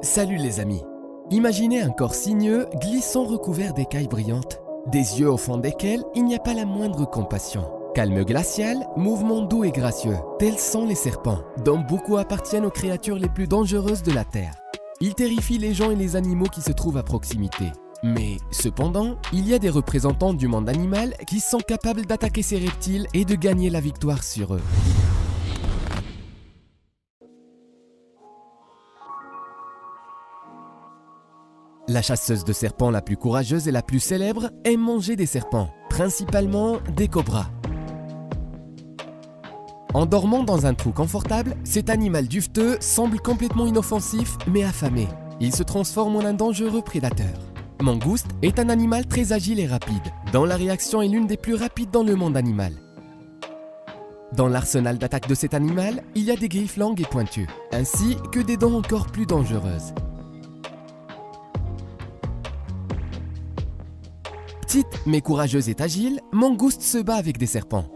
Salut les amis. Imaginez un corps sinueux glissant recouvert d'écailles brillantes, des yeux au fond desquels il n'y a pas la moindre compassion. Calme glacial, mouvement doux et gracieux, tels sont les serpents, dont beaucoup appartiennent aux créatures les plus dangereuses de la Terre. Ils terrifient les gens et les animaux qui se trouvent à proximité. Mais cependant, il y a des représentants du monde animal qui sont capables d'attaquer ces reptiles et de gagner la victoire sur eux. La chasseuse de serpents la plus courageuse et la plus célèbre aime manger des serpents, principalement des cobras. En dormant dans un trou confortable, cet animal duveteux semble complètement inoffensif mais affamé. Il se transforme en un dangereux prédateur. Mangouste est un animal très agile et rapide, dont la réaction est l'une des plus rapides dans le monde animal. Dans l'arsenal d'attaque de cet animal, il y a des griffes longues et pointues, ainsi que des dents encore plus dangereuses. Petite mais courageuse et agile, Mangouste se bat avec des serpents.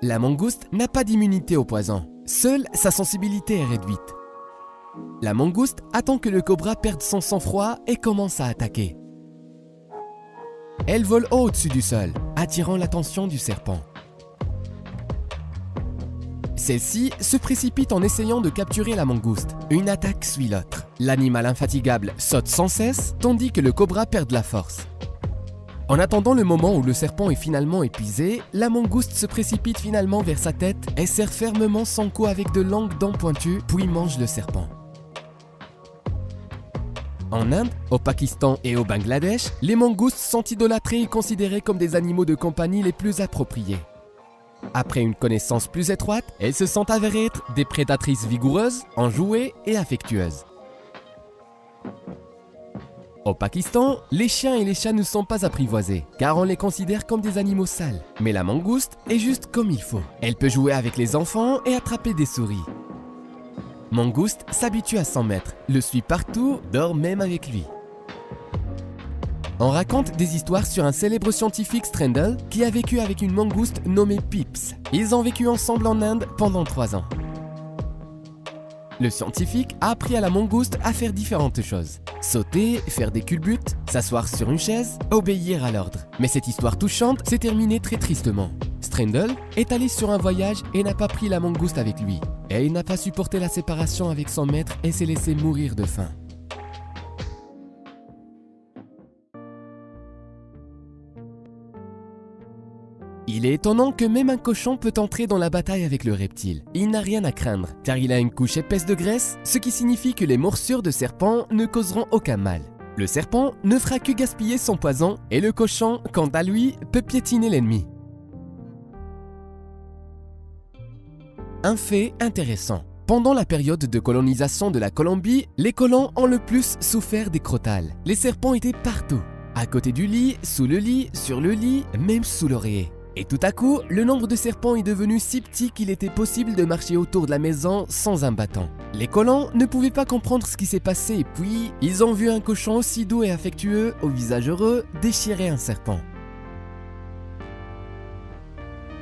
La mangouste n'a pas d'immunité au poison, seule sa sensibilité est réduite. La mangouste attend que le cobra perde son sang-froid et commence à attaquer. Elle vole haut au-dessus du sol, attirant l'attention du serpent. Celle-ci se précipite en essayant de capturer la mangouste. Une attaque suit l'autre. L'animal infatigable saute sans cesse, tandis que le cobra perd de la force. En attendant le moment où le serpent est finalement épuisé, la mangouste se précipite finalement vers sa tête et serre fermement son cou avec de longues dents pointues, puis mange le serpent. En Inde, au Pakistan et au Bangladesh, les mangoustes sont idolâtrés et considérés comme des animaux de compagnie les plus appropriés. Après une connaissance plus étroite, elles se sont avérées être des prédatrices vigoureuses, enjouées et affectueuses. Au Pakistan, les chiens et les chats ne sont pas apprivoisés, car on les considère comme des animaux sales. Mais la mangouste est juste comme il faut. Elle peut jouer avec les enfants et attraper des souris. Mangouste s'habitue à son maître, le suit partout, dort même avec lui. On raconte des histoires sur un célèbre scientifique Strendel qui a vécu avec une mangouste nommée Pips. Ils ont vécu ensemble en Inde pendant 3 ans. Le scientifique a appris à la mangouste à faire différentes choses. Sauter, faire des culbutes, s'asseoir sur une chaise, obéir à l'ordre. Mais cette histoire touchante s'est terminée très tristement. Strendel est allé sur un voyage et n'a pas pris la mangouste avec lui. Et il n'a pas supporté la séparation avec son maître et s'est laissé mourir de faim. Il est étonnant que même un cochon peut entrer dans la bataille avec le reptile. Il n'a rien à craindre, car il a une couche épaisse de graisse, ce qui signifie que les morsures de serpent ne causeront aucun mal. Le serpent ne fera que gaspiller son poison, et le cochon, quant à lui, peut piétiner l'ennemi. Un fait intéressant. Pendant la période de colonisation de la Colombie, les colons ont le plus souffert des crotales. Les serpents étaient partout. À côté du lit, sous le lit, sur le lit, même sous l'oreiller. Et tout à coup, le nombre de serpents est devenu si petit qu'il était possible de marcher autour de la maison sans un bâton. Les colons ne pouvaient pas comprendre ce qui s'est passé et puis, ils ont vu un cochon aussi doux et affectueux, au visage heureux, déchirer un serpent.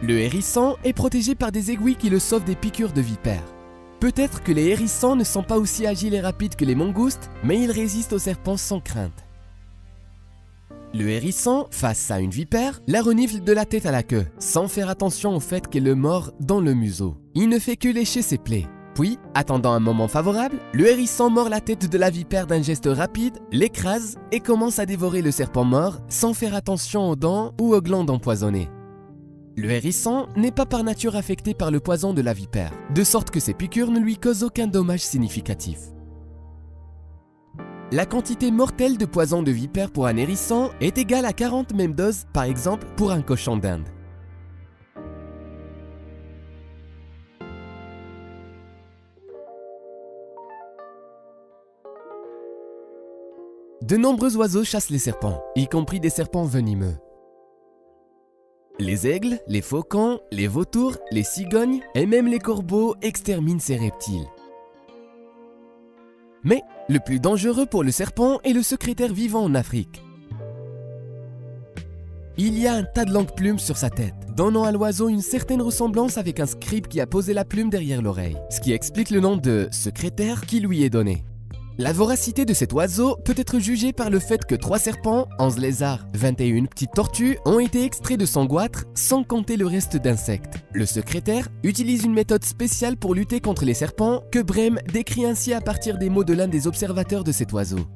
Le hérisson est protégé par des aiguilles qui le sauvent des piqûres de vipères. Peut-être que les hérissons ne sont pas aussi agiles et rapides que les mangoustes, mais ils résistent aux serpents sans crainte. Le hérisson, face à une vipère, la renifle de la tête à la queue, sans faire attention au fait qu'elle le mord dans le museau. Il ne fait que lécher ses plaies. Puis, attendant un moment favorable, le hérisson mord la tête de la vipère d'un geste rapide, l'écrase et commence à dévorer le serpent mort sans faire attention aux dents ou aux glandes empoisonnées. Le hérisson n'est pas par nature affecté par le poison de la vipère, de sorte que ses piqûres ne lui causent aucun dommage significatif. La quantité mortelle de poison de vipère pour un hérisson est égale à 40 mêmes doses, par exemple, pour un cochon d'Inde. De nombreux oiseaux chassent les serpents, y compris des serpents venimeux. Les aigles, les faucons, les vautours, les cigognes et même les corbeaux exterminent ces reptiles. Mais le plus dangereux pour le serpent est le secrétaire vivant en Afrique. Il y a un tas de longues plumes sur sa tête, donnant à l'oiseau une certaine ressemblance avec un scribe qui a posé la plume derrière l'oreille, ce qui explique le nom de secrétaire qui lui est donné. La voracité de cet oiseau peut être jugée par le fait que 3 serpents, 11 lézards, 21 petites tortues ont été extraits de son goitre sans compter le reste d'insectes. Le secrétaire utilise une méthode spéciale pour lutter contre les serpents que Brehm décrit ainsi à partir des mots de l'un des observateurs de cet oiseau.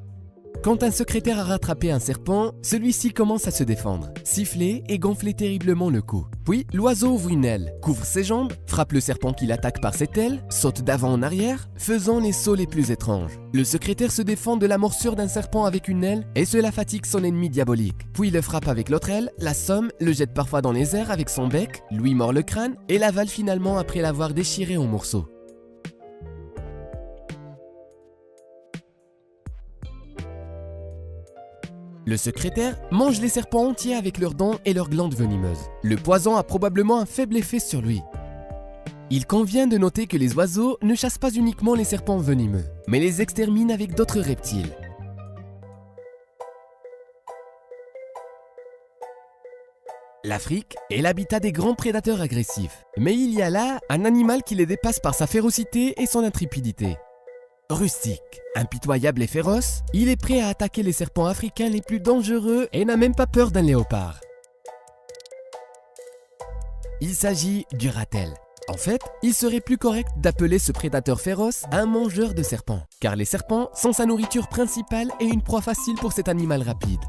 Quand un secrétaire a rattrapé un serpent, celui-ci commence à se défendre, siffler et gonfler terriblement le cou. Puis, l'oiseau ouvre une aile, couvre ses jambes, frappe le serpent qui l'attaque par cette aile, saute d'avant en arrière, faisant les sauts les plus étranges. Le secrétaire se défend de la morsure d'un serpent avec une aile et cela fatigue son ennemi diabolique. Puis le frappe avec l'autre aile, l'assomme, le jette parfois dans les airs avec son bec, lui mord le crâne et l'avale finalement après l'avoir déchiré en morceaux. Le secrétaire mange les serpents entiers avec leurs dents et leurs glandes venimeuses. Le poison a probablement un faible effet sur lui. Il convient de noter que les oiseaux ne chassent pas uniquement les serpents venimeux, mais les exterminent avec d'autres reptiles. L'Afrique est l'habitat des grands prédateurs agressifs, mais il y a là un animal qui les dépasse par sa férocité et son intrépidité. Rustique, impitoyable et féroce, il est prêt à attaquer les serpents africains les plus dangereux et n'a même pas peur d'un léopard. Il s'agit du ratel. En fait, il serait plus correct d'appeler ce prédateur féroce un mangeur de serpents, car les serpents sont sa nourriture principale et une proie facile pour cet animal rapide.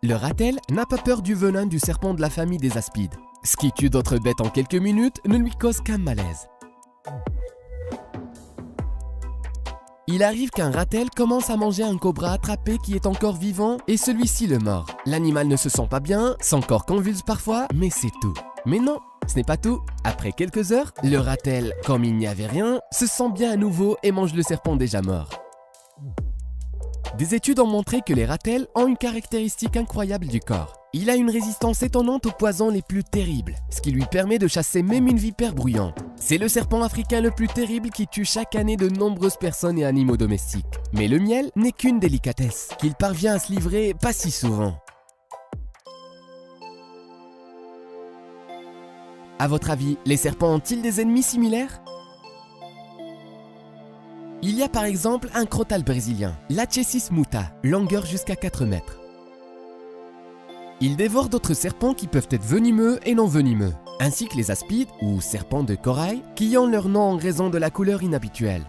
Le ratel n'a pas peur du venin du serpent de la famille des aspides. Ce qui tue d'autres bêtes en quelques minutes ne lui cause qu'un malaise. Il arrive qu'un ratel commence à manger un cobra attrapé qui est encore vivant et celui-ci le mord. L'animal ne se sent pas bien, son corps convulse parfois, mais c'est tout. Mais non, ce n'est pas tout. Après quelques heures, le ratel, comme il n'y avait rien, se sent bien à nouveau et mange le serpent déjà mort. Des études ont montré que les ratels ont une caractéristique incroyable du corps. Il a une résistance étonnante aux poisons les plus terribles, ce qui lui permet de chasser même une vipère bruyante. C'est le serpent africain le plus terrible qui tue chaque année de nombreuses personnes et animaux domestiques. Mais le miel n'est qu'une délicatesse, qu'il parvient à se livrer pas si souvent. À votre avis, les serpents ont-ils des ennemis similaires ? Il y a par exemple un crotal brésilien, l'Achesis muta, longueur jusqu'à 4 mètres. Il dévore d'autres serpents qui peuvent être venimeux et non venimeux, ainsi que les aspides ou serpents de corail qui ont leur nom en raison de la couleur inhabituelle.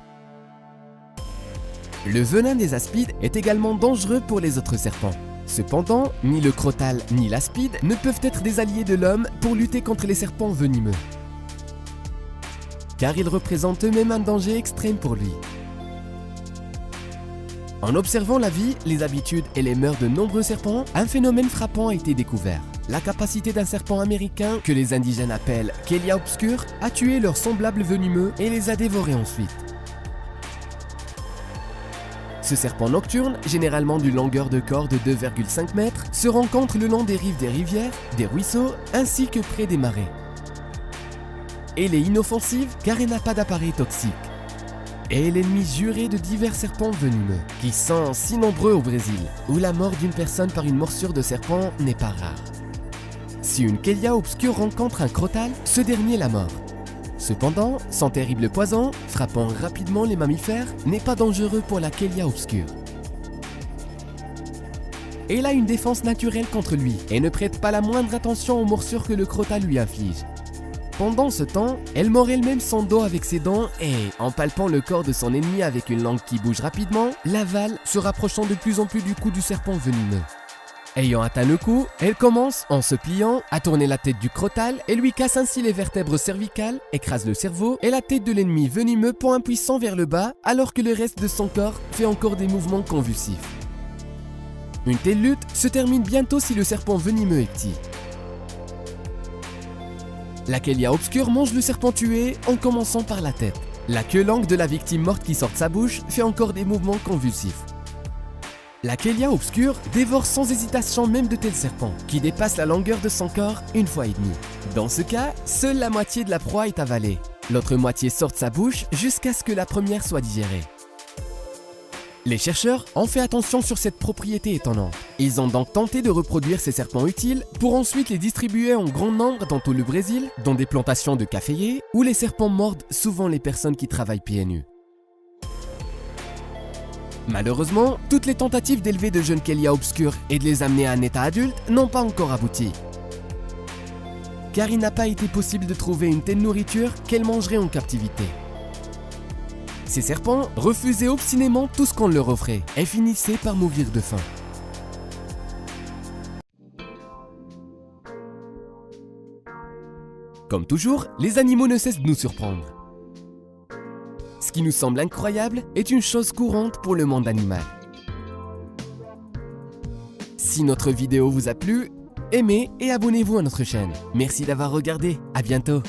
Le venin des aspides est également dangereux pour les autres serpents. Cependant, ni le crotal ni l'aspide ne peuvent être des alliés de l'homme pour lutter contre les serpents venimeux, car ils représentent eux-mêmes un danger extrême pour lui. En observant la vie, les habitudes et les mœurs de nombreux serpents, un phénomène frappant a été découvert. La capacité d'un serpent américain, que les indigènes appellent Quelea obscur, à tuer leurs semblables venimeux et les a dévorés ensuite. Ce serpent nocturne, généralement d'une longueur de corps de 2,5 mètres, se rencontre le long des rives des rivières, des ruisseaux, ainsi que près des marais. Elle est inoffensive car elle n'a pas d'appareil toxique. Et est l'ennemi juré de divers serpents venimeux, qui sont si nombreux au Brésil, où la mort d'une personne par une morsure de serpent n'est pas rare. Si une Quelea obscur rencontre un crotal, ce dernier la mord. Cependant, son terrible poison, frappant rapidement les mammifères, n'est pas dangereux pour la Quelea obscur. Elle a une défense naturelle contre lui et ne prête pas la moindre attention aux morsures que le crotal lui inflige. Pendant ce temps, elle mord elle-même son dos avec ses dents et, en palpant le corps de son ennemi avec une langue qui bouge rapidement, l'avale, se rapprochant de plus en plus du cou du serpent venimeux. Ayant atteint le cou, elle commence, en se pliant, à tourner la tête du crotal et lui casse ainsi les vertèbres cervicales, écrase le cerveau et la tête de l'ennemi venimeux pend impuissant vers le bas alors que le reste de son corps fait encore des mouvements convulsifs. Une telle lutte se termine bientôt si le serpent venimeux est petit. La Quelea obscur mange le serpent tué en commençant par la tête. La queue longue de la victime morte qui sort de sa bouche fait encore des mouvements convulsifs. La Quelea obscur dévore sans hésitation même de tels serpents, qui dépassent la longueur de son corps une fois et demie. Dans ce cas, seule la moitié de la proie est avalée. L'autre moitié sort de sa bouche jusqu'à ce que la première soit digérée. Les chercheurs ont fait attention sur cette propriété étonnante. Ils ont donc tenté de reproduire ces serpents utiles pour ensuite les distribuer en grand nombre dans tout le Brésil, dans des plantations de caféiers, où les serpents mordent souvent les personnes qui travaillent pieds nus. Malheureusement, toutes les tentatives d'élever de jeunes Kélia obscurs et de les amener à un état adulte n'ont pas encore abouti. Car il n'a pas été possible de trouver une telle nourriture qu'elles mangeraient en captivité. Ces serpents refusaient obstinément tout ce qu'on leur offrait et finissaient par mourir de faim. Comme toujours, les animaux ne cessent de nous surprendre. Ce qui nous semble incroyable est une chose courante pour le monde animal. Si notre vidéo vous a plu, aimez et abonnez-vous à notre chaîne. Merci d'avoir regardé, à bientôt.